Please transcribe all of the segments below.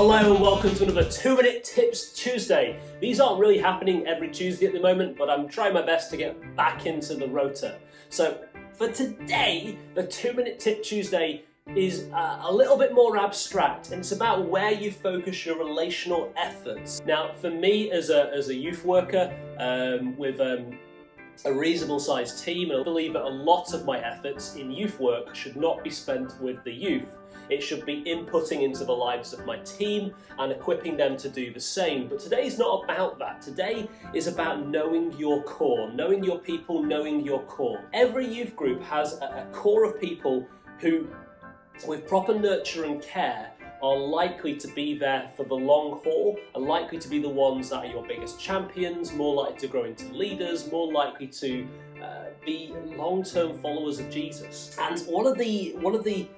Hello and welcome to another 2-Minute Tips Tuesday. These aren't really happening every Tuesday at the moment, but I'm trying my best to get back into the rota. So for today, the 2-Minute Tip Tuesday is a little bit more abstract, and it's about where you focus your relational efforts. Now, for me as a youth worker with a reasonable sized team, and I believe that a lot of my efforts in youth work should not be spent with the youth. It should be inputting into the lives of my team and equipping them to do the same. But today is not about that. Today is about knowing your core, knowing your people, knowing your core. Every youth group has a core of people who, with proper nurture and care, are likely to be there for the long haul, are likely to be the ones that are your biggest champions, more likely to grow into leaders, more likely to be long-term followers of Jesus. And one of the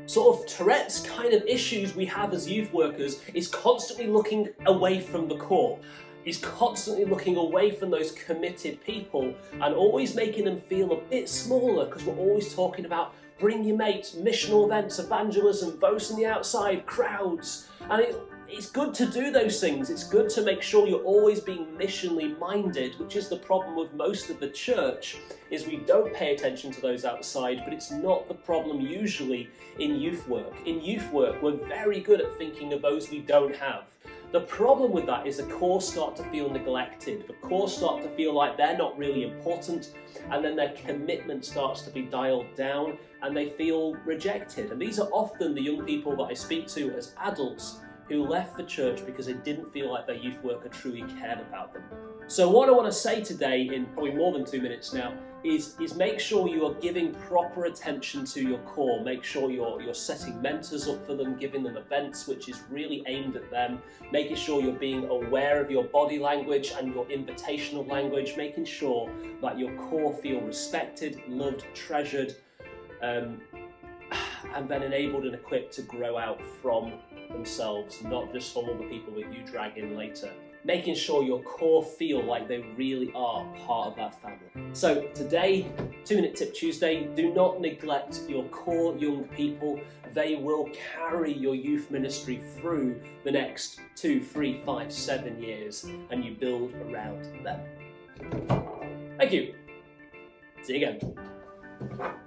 sort of Tourette's kind of issues we have as youth workers is constantly looking away from the core. Is constantly looking away from those committed people and always making them feel a bit smaller, because we're always talking about bring your mates, missional events, evangelism, those on the outside, crowds. And it's good to do those things. It's good to make sure you're always being missionally minded, which is the problem with most of the church, is we don't pay attention to those outside, but it's not the problem usually in youth work. In youth work, we're very good at thinking of those we don't have. The problem with that is the core start to feel neglected. The core start to feel like they're not really important, and then their commitment starts to be dialed down and they feel rejected. And these are often the young people that I speak to as adults who left the church because they didn't feel like their youth worker truly cared about them. So what I want to say today, in probably more than 2 minutes now, is make sure you are giving proper attention to your core. Make sure you're setting mentors up for them, giving them events which is really aimed at them, making sure you're being aware of your body language and your invitational language, making sure that your core feel respected, loved, treasured, and then enabled and equipped to grow out from themselves, not just from all the people that you drag in later. Making sure your core feel like they really are part of that family. So today, 2-Minute Tip Tuesday, do not neglect your core young people. They will carry your youth ministry through the next 2, 3, 5, 7 years, and you build around them. Thank you. See you again.